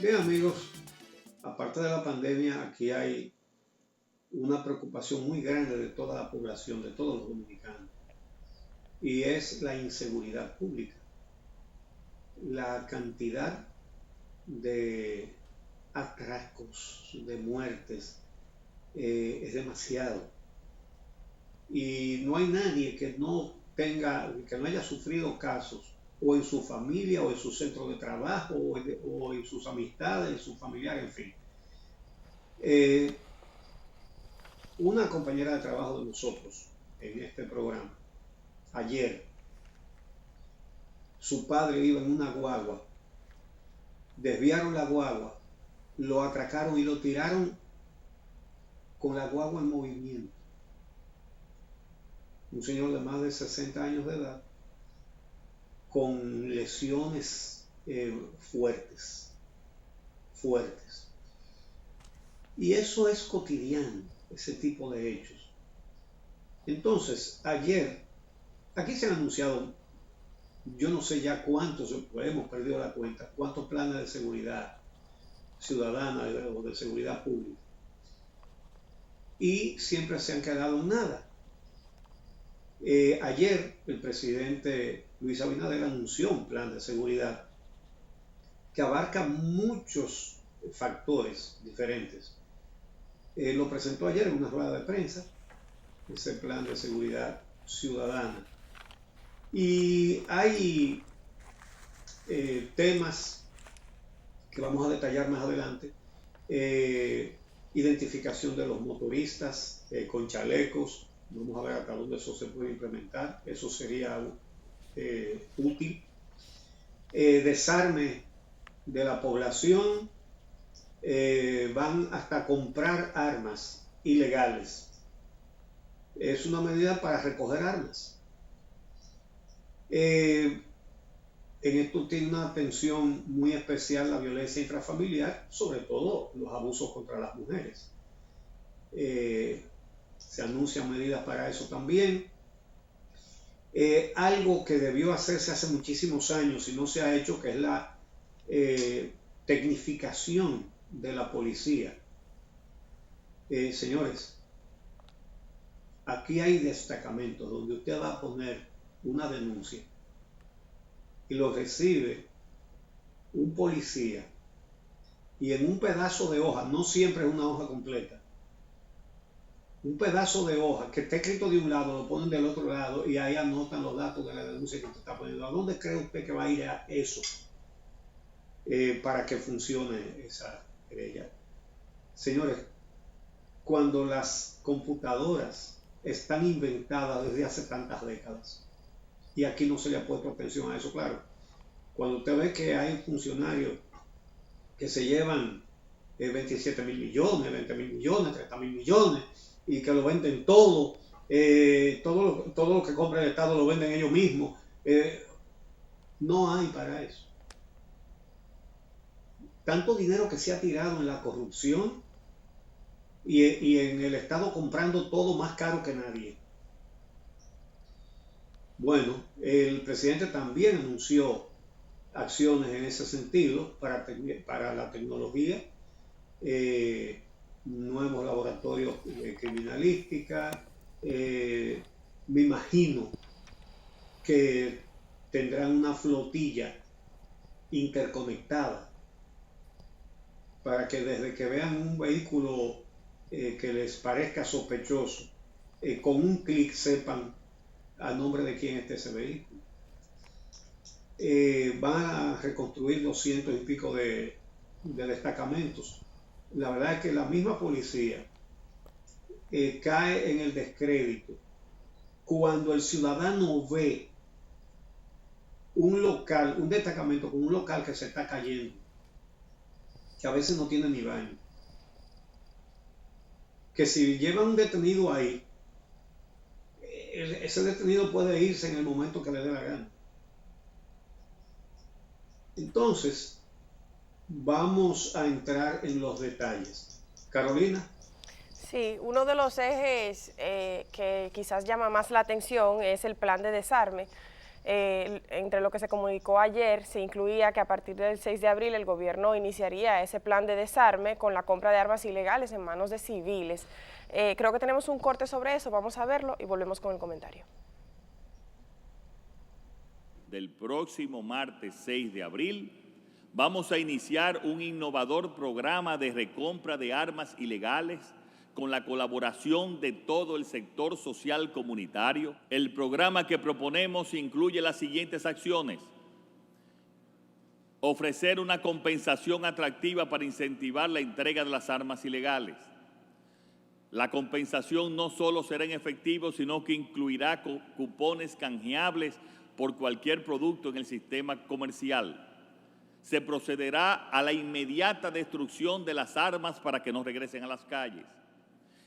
Bien, amigos, aparte de la pandemia, aquí hay una preocupación muy grande de toda la población, de todos los dominicanos, y es la inseguridad pública. La cantidad de atracos, de muertes, es demasiado. Y no hay nadie que no haya sufrido casos, o en su familia, o en su centro de trabajo, o en sus amistades, en sus familiares, en fin. Eh, una compañera de trabajo de nosotros en este programa, ayer, su padre iba en una guagua, desviaron la guagua, lo atracaron y lo tiraron con la guagua en movimiento. Un señor de más de 60 años de edad, con lesiones fuertes. Y eso es cotidiano, ese tipo de hechos. Entonces, ayer, aquí se han anunciado, yo no sé ya cuántos, hemos perdido la cuenta, cuántos planes de seguridad ciudadana o de seguridad pública. Y siempre se han quedado en nada. Ayer el presidente Luis Abinader anunció un plan de seguridad que abarca muchos factores diferentes. Lo presentó ayer en una rueda de prensa, ese plan de seguridad ciudadana. Y hay temas que vamos a detallar más adelante. Identificación de los motoristas con chalecos. Vamos a ver hasta dónde eso se puede implementar. Eso sería útil. Desarme de la población. Van hasta comprar armas ilegales. Es una medida para recoger armas. En esto tiene una atención muy especial la violencia intrafamiliar, sobre todo los abusos contra las mujeres. Se anuncian medidas para eso también. Algo que debió hacerse hace muchísimos años y no se ha hecho, que es la tecnificación de la policía. Señores, aquí hay destacamentos donde usted va a poner una denuncia y lo recibe un policía, y en un pedazo de hoja, no siempre es una hoja completa, un pedazo de hoja que está escrito de un lado, lo ponen del otro lado y ahí anotan los datos de la denuncia que usted está poniendo. ¿A dónde cree usted que va a ir a eso para que funcione esa querella? Señores, cuando las computadoras están inventadas desde hace tantas décadas, y aquí no se le ha puesto atención a eso, claro. Cuando usted ve que hay funcionarios que se llevan 27.000 millones, 20.000 millones, 30.000 millones, y que lo venden todo, todo lo que compra el Estado lo venden ellos mismos, no hay para eso. Tanto dinero que se ha tirado en la corrupción y en el Estado comprando todo más caro que nadie. Bueno, el presidente también anunció acciones en ese sentido para la tecnología, nuevos laboratorios de criminalística. Me imagino que tendrán una flotilla interconectada para que desde que vean un vehículo que les parezca sospechoso, con un clic sepan a nombre de quién está ese vehículo. Van a reconstruir 200 y pico de destacamentos. La verdad es que la misma policía cae en el descrédito cuando el ciudadano ve un destacamento con un local que se está cayendo, que a veces no tiene ni baño, que si lleva un detenido ahí, ese detenido puede irse en el momento que le dé la gana. Entonces, vamos a entrar en los detalles. Carolina. Sí, uno de los ejes que quizás llama más la atención es el plan de desarme. Entre lo que se comunicó ayer, se incluía que a partir del 6 de abril el gobierno iniciaría ese plan de desarme con la compra de armas ilegales en manos de civiles. Creo que tenemos un corte sobre eso, vamos a verlo y volvemos con el comentario. Del próximo martes 6 de abril, vamos a iniciar un innovador programa de recompra de armas ilegales con la colaboración de todo el sector social comunitario. El programa que proponemos incluye las siguientes acciones: ofrecer una compensación atractiva para incentivar la entrega de las armas ilegales. La compensación no solo será en efectivo, sino que incluirá cupones canjeables por cualquier producto en el sistema comercial. Se procederá a la inmediata destrucción de las armas para que no regresen a las calles.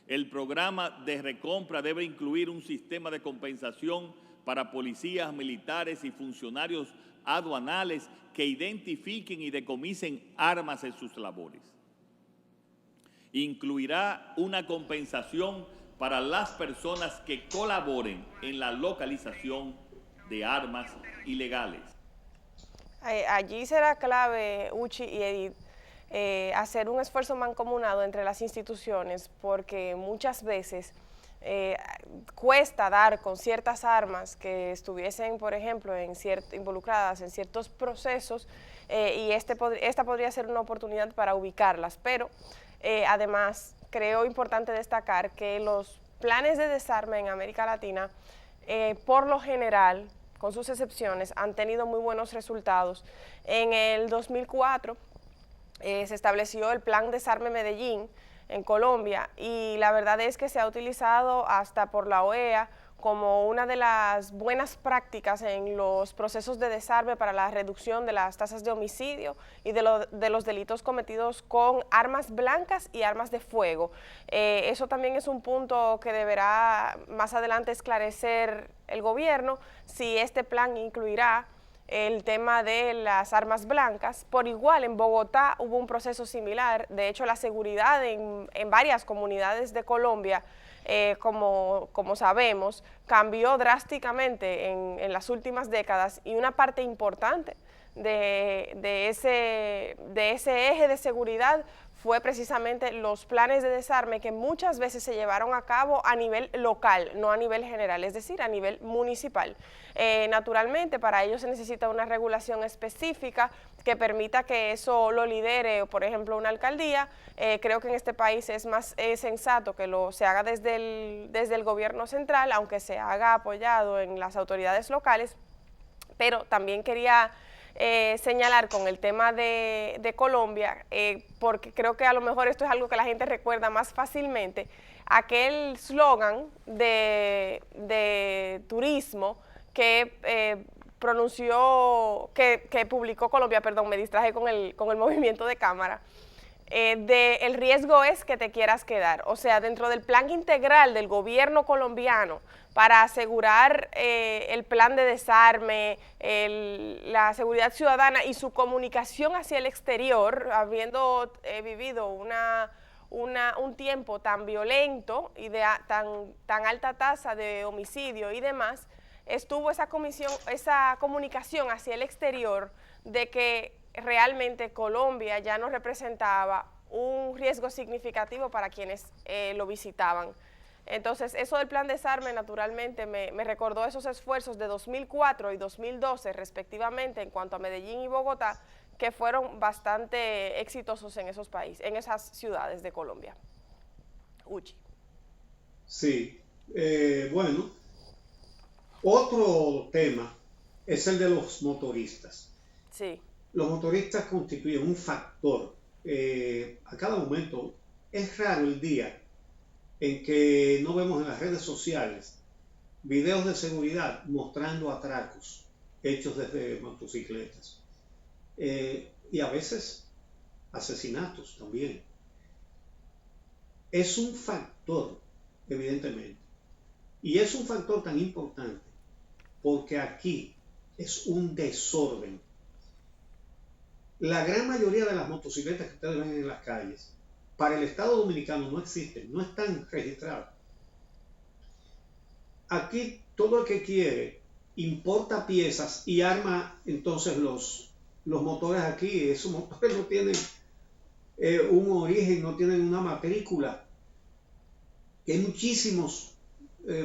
El programa de recompra debe incluir un sistema de compensación para policías, militares y funcionarios aduanales que identifiquen y decomisen armas en sus labores. Incluirá una compensación para las personas que colaboren en la localización de armas ilegales. Allí será clave, Uchi y Edith, hacer un esfuerzo mancomunado entre las instituciones, porque muchas veces cuesta dar con ciertas armas que estuviesen, por ejemplo, involucradas en ciertos procesos, y esta podría ser una oportunidad para ubicarlas, pero además creo importante destacar que los planes de desarme en América Latina, por lo general, con sus excepciones, han tenido muy buenos resultados. En el 2004 se estableció el Plan Desarme Medellín en Colombia, y la verdad es que se ha utilizado hasta por la OEA como una de las buenas prácticas en los procesos de desarme para la reducción de las tasas de homicidio y de los delitos cometidos con armas blancas y armas de fuego. Eso también es un punto que deberá más adelante esclarecer el gobierno, si este plan incluirá el tema de las armas blancas. Por igual, en Bogotá hubo un proceso similar. De hecho, la seguridad en varias comunidades de Colombia, como sabemos, cambió drásticamente en las últimas décadas, y una parte importante de ese eje de seguridad fue precisamente los planes de desarme, que muchas veces se llevaron a cabo a nivel local, no a nivel general, es decir, a nivel municipal. Naturalmente, para ello se necesita una regulación específica que permita que eso lo lidere, por ejemplo, una alcaldía. Creo que en este país es más sensato que se haga desde el gobierno central, aunque se haga apoyado en las autoridades locales, pero también quería señalar con el tema de Colombia, porque creo que a lo mejor esto es algo que la gente recuerda más fácilmente, aquel slogan de turismo que publicó Colombia, perdón, me distraje con el movimiento de cámara, el riesgo es que te quieras quedar. O sea, dentro del plan integral del gobierno colombiano para asegurar el plan de desarme, la seguridad ciudadana y su comunicación hacia el exterior, habiendo vivido un tiempo tan violento y de tan alta tasa de homicidio y demás, estuvo esa comunicación hacia el exterior de que realmente Colombia ya no representaba un riesgo significativo para quienes lo visitaban. Entonces, eso del plan desarme naturalmente me recordó esos esfuerzos de 2004 y 2012 respectivamente en cuanto a Medellín y Bogotá, que fueron bastante exitosos en esos países, en esas ciudades de Colombia. Uchi. Sí, bueno, otro tema es el de los motoristas. Sí. Los motoristas constituyen un factor. A cada momento es raro el día en que no vemos en las redes sociales videos de seguridad mostrando atracos hechos desde motocicletas, y a veces asesinatos también. Es un factor, evidentemente, y es un factor tan importante porque aquí es un desorden. La gran mayoría de las motocicletas que ustedes ven en las calles, para el Estado Dominicano no existen, no están registradas. Aquí todo el que quiere importa piezas y arma entonces los motores aquí. Esos motores no tienen un origen, no tienen una matrícula. Hay muchísimos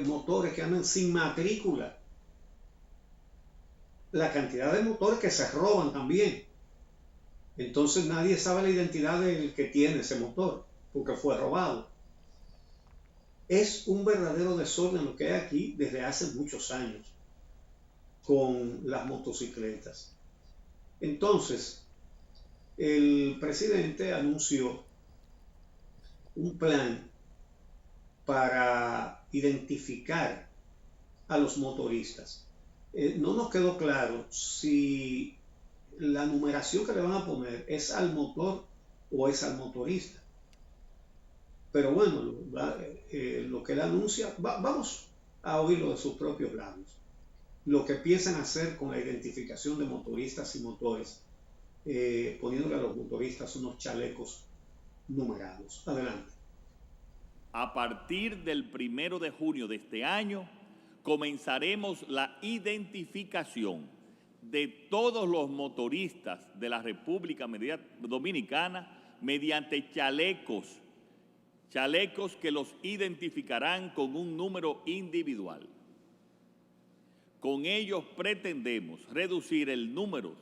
motores que andan sin matrícula. La cantidad de motores que se roban también. Entonces nadie sabe la identidad del que tiene ese motor, porque fue robado. Es un verdadero desorden lo que hay aquí desde hace muchos años con las motocicletas. Entonces, el presidente anunció un plan para identificar a los motoristas. No nos quedó claro si la numeración que le van a poner es al motor o es al motorista. Pero bueno, lo que él anuncia, vamos a oírlo de sus propios labios. Lo que piensan hacer con la identificación de motoristas y motores, poniéndole a los motoristas unos chalecos numerados. Adelante. A partir del 1 de junio de este año, comenzaremos la identificación de todos los motoristas de la República Dominicana mediante chalecos que los identificarán con un número individual. Con ellos pretendemos reducir el número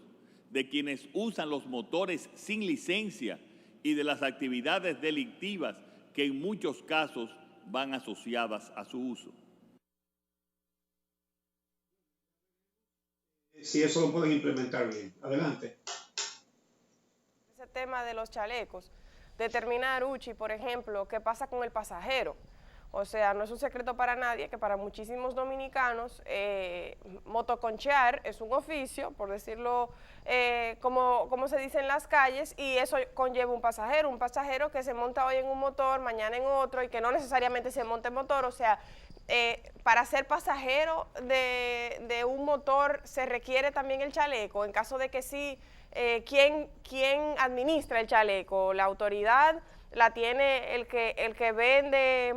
de quienes usan los motores sin licencia y de las actividades delictivas que en muchos casos van asociadas a su uso. Si eso lo pueden implementar bien. Adelante. Ese tema de los chalecos, determinar, Uchi, por ejemplo, qué pasa con el pasajero. O sea, no es un secreto para nadie que para muchísimos dominicanos motoconchear es un oficio, por decirlo como se dice en las calles, y eso conlleva un pasajero que se monta hoy en un motor, mañana en otro, y que no necesariamente se monta en motor. O sea, para ser pasajero de un motor se requiere también el chaleco. En caso de que sí, ¿quién administra el chaleco? ¿La autoridad? La tiene el que vende,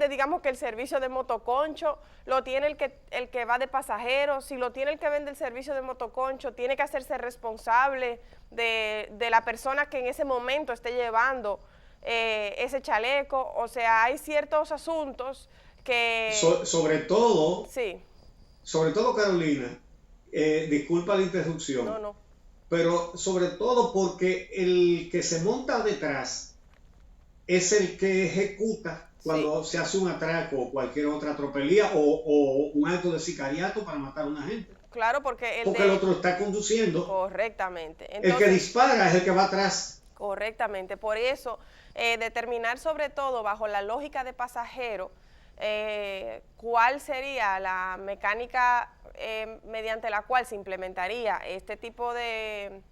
digamos que el servicio de motoconcho, lo tiene el que va de pasajero. Si lo tiene el que vende el servicio de motoconcho, tiene que hacerse responsable de la persona que en ese momento esté llevando ese chaleco. O sea, hay ciertos asuntos que... Sobre todo, sí. Sobre todo, Carolina, disculpa la interrupción. No. Pero sobre todo porque el que se monta detrás es el que ejecuta cuando se hace un atraco o cualquier otra tropelía o un acto de sicariato para matar a una gente. Claro, porque el otro está conduciendo. Correctamente. Entonces, el que dispara es el que va atrás. Correctamente. Por eso, determinar sobre todo bajo la lógica de pasajero, cuál sería la mecánica mediante la cual se implementaría este tipo de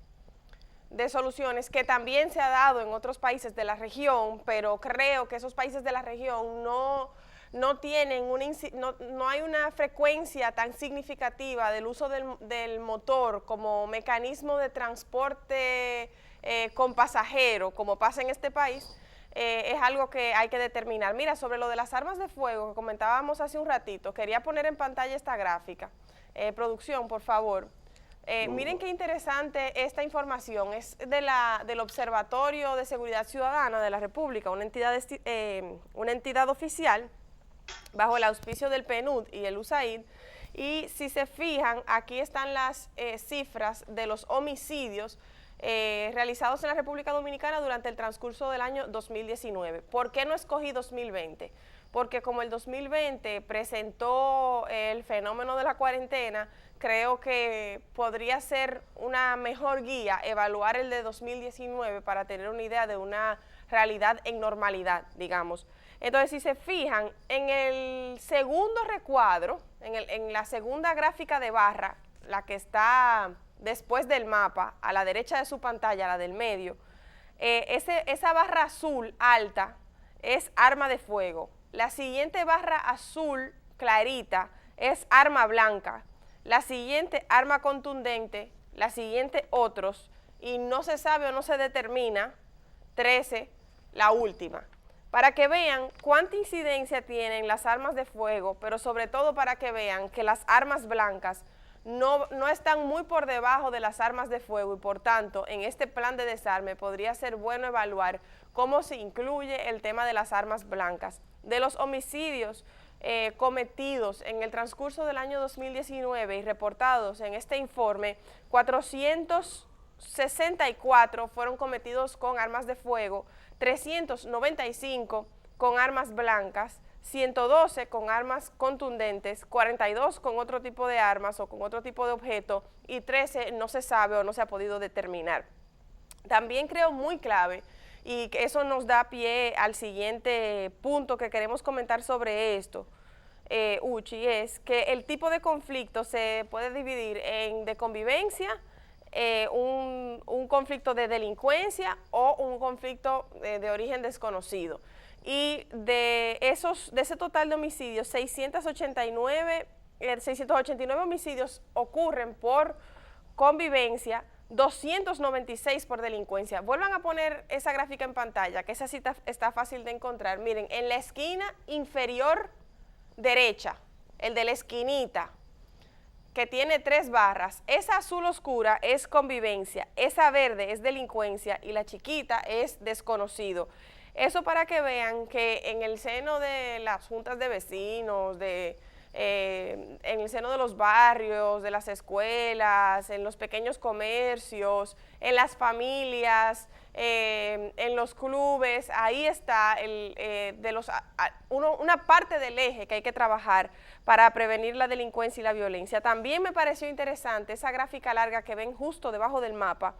soluciones, que también se ha dado en otros países de la región, pero creo que esos países de la región no tienen no hay una frecuencia tan significativa del uso del motor como mecanismo de transporte con pasajero, como pasa en este país. Es algo que hay que determinar. Mira, sobre lo de las armas de fuego que comentábamos hace un ratito, quería poner en pantalla esta gráfica. Producción, por favor. Miren qué interesante esta información. Es del Observatorio de Seguridad Ciudadana de la República, una entidad oficial bajo el auspicio del PNUD y el USAID. Y si se fijan, aquí están las cifras de los homicidios realizados en la República Dominicana durante el transcurso del año 2019. ¿Por qué no escogí 2020? Porque como el 2020 presentó el fenómeno de la cuarentena, creo que podría ser una mejor guía evaluar el de 2019 para tener una idea de una realidad en normalidad, digamos. Entonces, si se fijan, en el segundo recuadro, en la segunda gráfica de barra, la que está después del mapa, a la derecha de su pantalla, la del medio, esa barra azul alta es arma de fuego. La siguiente barra azul clarita es arma blanca. La siguiente, arma contundente. La siguiente, otros. Y no se sabe o no se determina, 13, la última. para que vean cuánta incidencia tienen las armas de fuego, pero sobre todo para que vean que las armas blancas no están muy por debajo de las armas de fuego y por tanto en este plan de desarme podría ser bueno evaluar cómo se incluye el tema de las armas blancas. De los homicidios cometidos en el transcurso del año 2019 y reportados en este informe, 464 fueron cometidos con armas de fuego, 395 con armas blancas, 112 con armas contundentes, 42 con otro tipo de armas o con otro tipo de objeto y 13 no se sabe o no se ha podido determinar. También creo muy clave, y que eso nos da pie al siguiente punto que queremos comentar sobre esto, Uchi, es que el tipo de conflicto se puede dividir en de convivencia, un conflicto de delincuencia o un conflicto de origen desconocido. Y de ese total de homicidios, 689 homicidios ocurren por convivencia, 296 por delincuencia. Vuelvan a poner esa gráfica en pantalla, que esa cita está fácil de encontrar. Miren, en la esquina inferior derecha, el de la esquinita, que tiene 3 barras, esa azul oscura es convivencia, esa verde es delincuencia y la chiquita es desconocido. Eso para que vean que en el seno de las juntas de vecinos, en el seno de los barrios, de las escuelas, en los pequeños comercios, en las familias, en los clubes, ahí está una parte del eje que hay que trabajar para prevenir la delincuencia y la violencia. También me pareció interesante esa gráfica larga que ven justo debajo del mapa,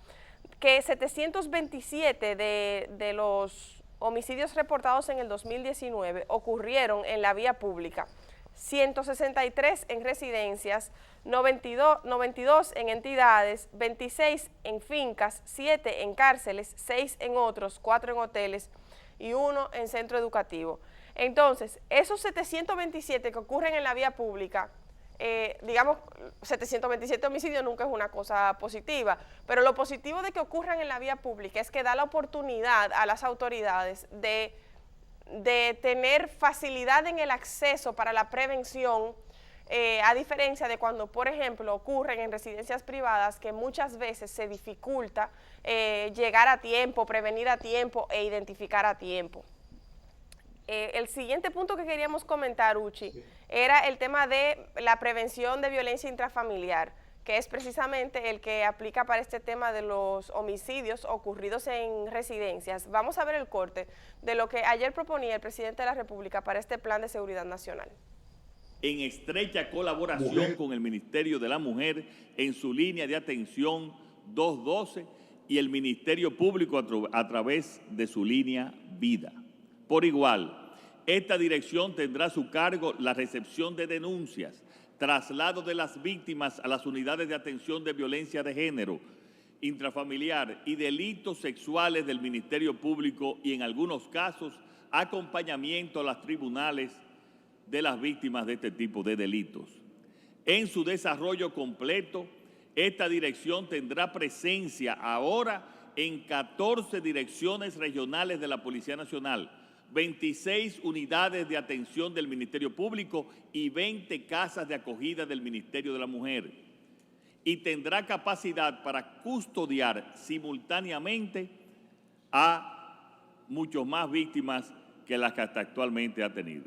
que 727 de los homicidios reportados en el 2019 ocurrieron en la vía pública, 163 en residencias, 92 en entidades, 26 en fincas, 7 en cárceles, 6 en otros, 4 en hoteles y 1 en centro educativo. Entonces, esos 727 que ocurren en la vía pública, digamos, 727 homicidios nunca es una cosa positiva, pero lo positivo de que ocurran en la vía pública es que da la oportunidad a las autoridades de tener facilidad en el acceso para la prevención, a diferencia de cuando, por ejemplo, ocurren en residencias privadas que muchas veces se dificulta llegar a tiempo, prevenir a tiempo e identificar a tiempo. El siguiente punto que queríamos comentar, Uchi, era el tema de la prevención de violencia intrafamiliar, que es precisamente el que aplica para este tema de los homicidios ocurridos en residencias. Vamos a ver el corte de lo que ayer proponía el presidente de la República para este Plan de Seguridad Nacional. En estrecha colaboración con el Ministerio de la Mujer en su línea de atención 212 y el Ministerio Público a través de su línea Vida. Por igual, esta dirección tendrá a su cargo la recepción de denuncias, traslado de las víctimas a las unidades de atención de violencia de género, intrafamiliar y delitos sexuales del Ministerio Público y en algunos casos acompañamiento a los tribunales de las víctimas de este tipo de delitos. En su desarrollo completo, esta dirección tendrá presencia ahora en 14 direcciones regionales de la Policía Nacional, 26 unidades de atención del Ministerio Público y 20 casas de acogida del Ministerio de la Mujer. Y tendrá capacidad para custodiar simultáneamente a muchos más víctimas que las que hasta actualmente ha tenido.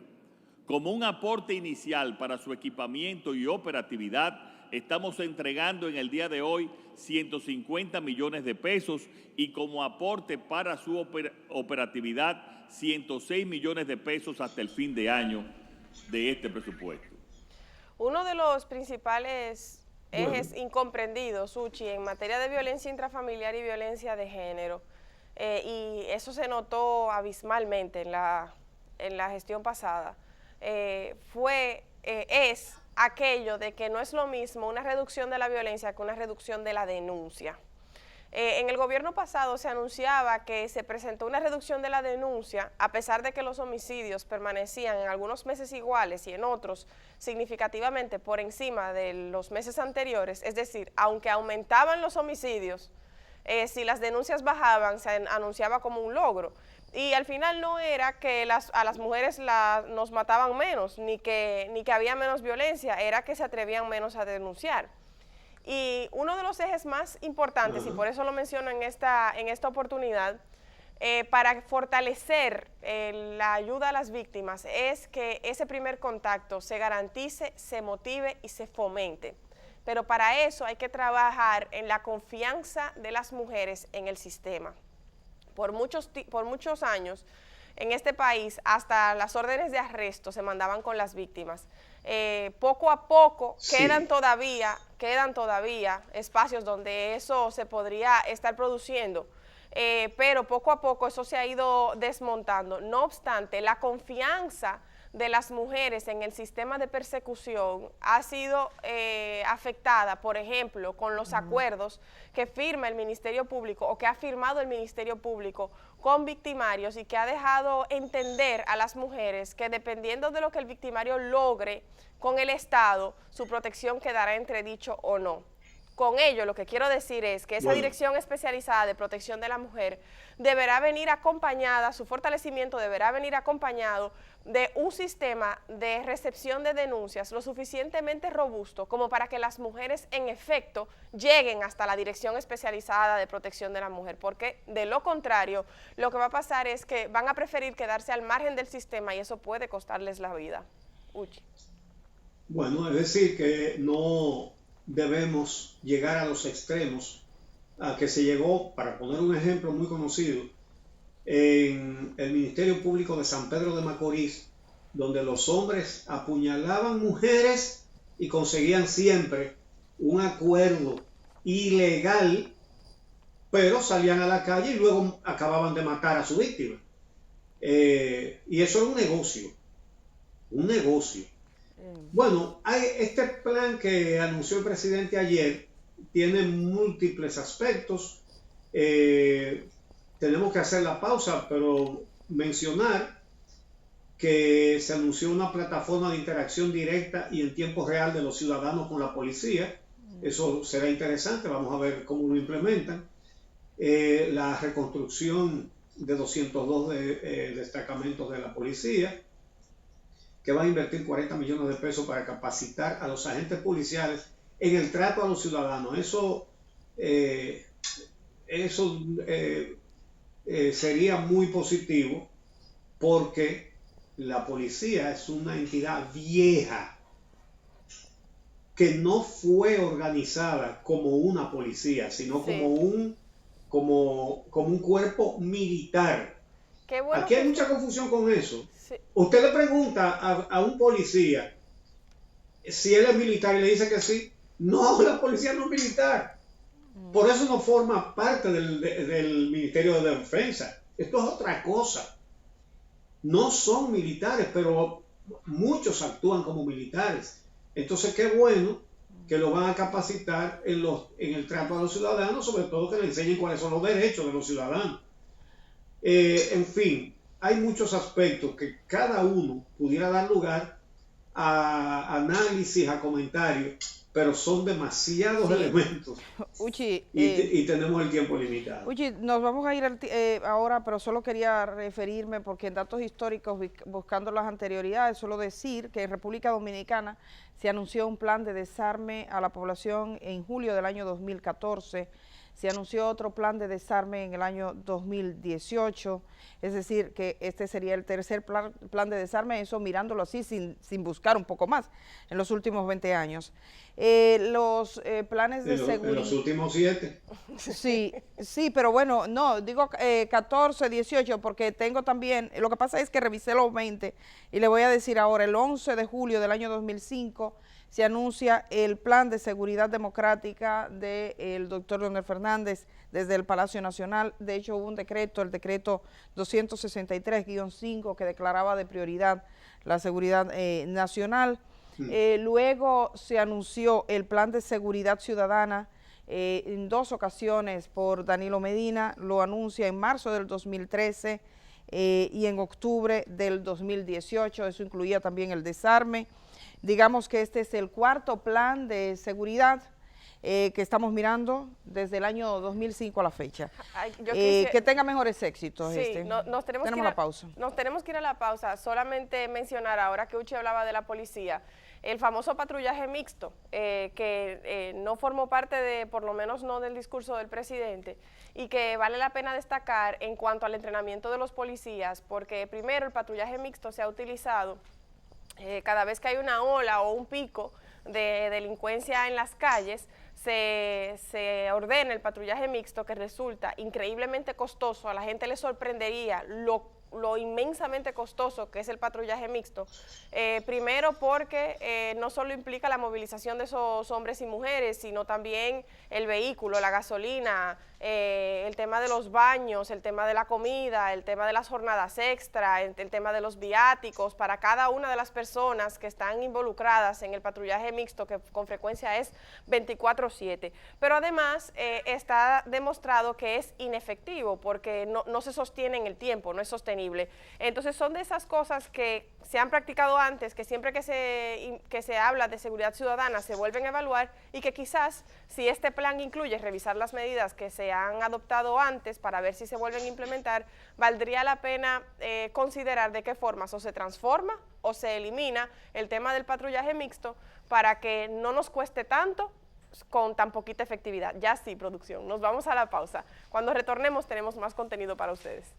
Como un aporte inicial para su equipamiento y operatividad, estamos entregando en el día de hoy 150 millones de pesos y como aporte para su operatividad 106 millones de pesos hasta el fin de año de este presupuesto. Uno de los principales ejes incomprendidos, Uchi, en materia de violencia intrafamiliar y violencia de género, y eso se notó abismalmente en la gestión pasada, es aquello de que no es lo mismo una reducción de la violencia que una reducción de la denuncia. En el gobierno pasado se anunciaba que se presentó una reducción de la denuncia, a pesar de que los homicidios permanecían en algunos meses iguales y en otros significativamente por encima de los meses anteriores, es decir, aunque aumentaban los homicidios, si las denuncias bajaban se anunciaba como un logro, Y al final no era que a las mujeres nos mataban menos, ni que había menos violencia, era que se atrevían menos a denunciar. Y uno de los ejes más importantes, y por eso lo menciono en esta oportunidad, para fortalecer la ayuda a las víctimas, es que ese primer contacto se garantice, se motive y se fomente. Pero para eso hay que trabajar en la confianza de las mujeres en el sistema. Por muchos años en este país hasta las órdenes de arresto se mandaban con las víctimas. Poco a poco sí. quedan todavía espacios donde eso se podría estar produciendo, pero poco a poco eso se ha ido desmontando. No obstante, la confianza de las mujeres en el sistema de persecución ha sido afectada, por ejemplo, con los acuerdos que firma el Ministerio Público o que ha firmado el Ministerio Público con victimarios y que ha dejado entender a las mujeres que dependiendo de lo que el victimario logre con el Estado, su protección quedará entredicho o no. Con ello, lo que quiero decir es que esa Dirección Especializada de Protección de la Mujer deberá venir acompañada, su fortalecimiento deberá venir acompañado de un sistema de recepción de denuncias lo suficientemente robusto como para que las mujeres en efecto lleguen hasta la Dirección Especializada de Protección de la Mujer, porque de lo contrario, lo que va a pasar es que van a preferir quedarse al margen del sistema y eso puede costarles la vida. Uchi. Bueno, es decir que no debemos llegar a los extremos a que se llegó, para poner un ejemplo muy conocido, en el Ministerio Público de San Pedro de Macorís, donde los hombres apuñalaban mujeres y conseguían siempre un acuerdo ilegal, pero salían a la calle y luego acababan de matar a su víctima. Y eso era un negocio. Bueno, este plan que anunció el presidente ayer tiene múltiples aspectos. Tenemos que hacer la pausa, pero mencionar que se anunció una plataforma de interacción directa y en tiempo real de los ciudadanos con la policía. Eso será interesante, vamos a ver cómo lo implementan. La reconstrucción de 202 destacamentos de la policía, que va a invertir 40 millones de pesos para capacitar a los agentes policiales en el trato a los ciudadanos. Eso sería muy positivo porque la policía es una entidad vieja que no fue organizada como una policía, sino como un cuerpo militar. Qué bueno. Aquí hay mucha confusión con eso. Sí. Usted le pregunta a un policía si él es militar y le dice que sí. No, la policía no es militar. Por eso no forma parte del Ministerio de Defensa. Esto es otra cosa. No son militares, pero muchos actúan como militares. Entonces, qué bueno que lo van a capacitar en el trato a los ciudadanos, sobre todo que le enseñen cuáles son los derechos de los ciudadanos. En fin, hay muchos aspectos que cada uno pudiera dar lugar a análisis, a comentarios, pero son demasiados elementos. Uchi, y tenemos el tiempo limitado. Uchi, nos vamos a ir ahora, pero solo quería referirme, porque en datos históricos, buscando las anterioridades, solo decir que en República Dominicana se anunció un plan de desarme a la población en julio del año 2014, se anunció otro plan de desarme en el año 2018, es decir, que este sería el tercer plan de desarme, eso mirándolo así, sin buscar un poco más, en los últimos 20 años. Los planes de seguridad... En los últimos 7. Sí, pero bueno, no, digo 14, 18, porque tengo también, lo que pasa es que revisé los 20, y le voy a decir ahora, el 11 de julio del año 2005, se anuncia el plan de seguridad democrática del doctor Leonel Fernández desde el Palacio Nacional. De hecho, hubo un decreto, el decreto 263-5, que declaraba de prioridad la seguridad nacional. Luego se anunció el plan de seguridad ciudadana en 2 ocasiones por Danilo Medina, lo anuncia en marzo del 2013 y en octubre del 2018, eso incluía también el desarme. Digamos que este es el 4º plan de seguridad que estamos mirando desde el año 2005 a la fecha. Ay, que tenga mejores éxitos. Sí, tenemos la pausa. Nos tenemos que ir a la pausa. Solamente mencionar, ahora que Uchi hablaba de la policía, el famoso patrullaje mixto, que no formó parte de, por lo menos no del discurso del presidente, y que vale la pena destacar en cuanto al entrenamiento de los policías, porque primero el patrullaje mixto se ha utilizado cada vez que hay una ola o un pico de delincuencia en las calles, se ordena el patrullaje mixto, que resulta increíblemente costoso. A la gente le sorprendería lo inmensamente costoso que es el patrullaje mixto, primero porque no solo implica la movilización de esos hombres y mujeres, sino también el vehículo, la gasolina, el tema de los baños, el tema de la comida, el tema de las jornadas extra, el tema de los viáticos para cada una de las personas que están involucradas en el patrullaje mixto, que con frecuencia es 24/7. Pero además está demostrado que es inefectivo porque no se sostiene en el tiempo, no es sostenible. Entonces son de esas cosas que se han practicado antes, que siempre que se habla de seguridad ciudadana se vuelven a evaluar, y que quizás si este plan incluye revisar las medidas que se han adoptado antes para ver si se vuelven a implementar, valdría la pena considerar de qué formas o se transforma o se elimina el tema del patrullaje mixto para que no nos cueste tanto con tan poquita efectividad. Ya sí, producción, nos vamos a la pausa. Cuando retornemos tenemos más contenido para ustedes.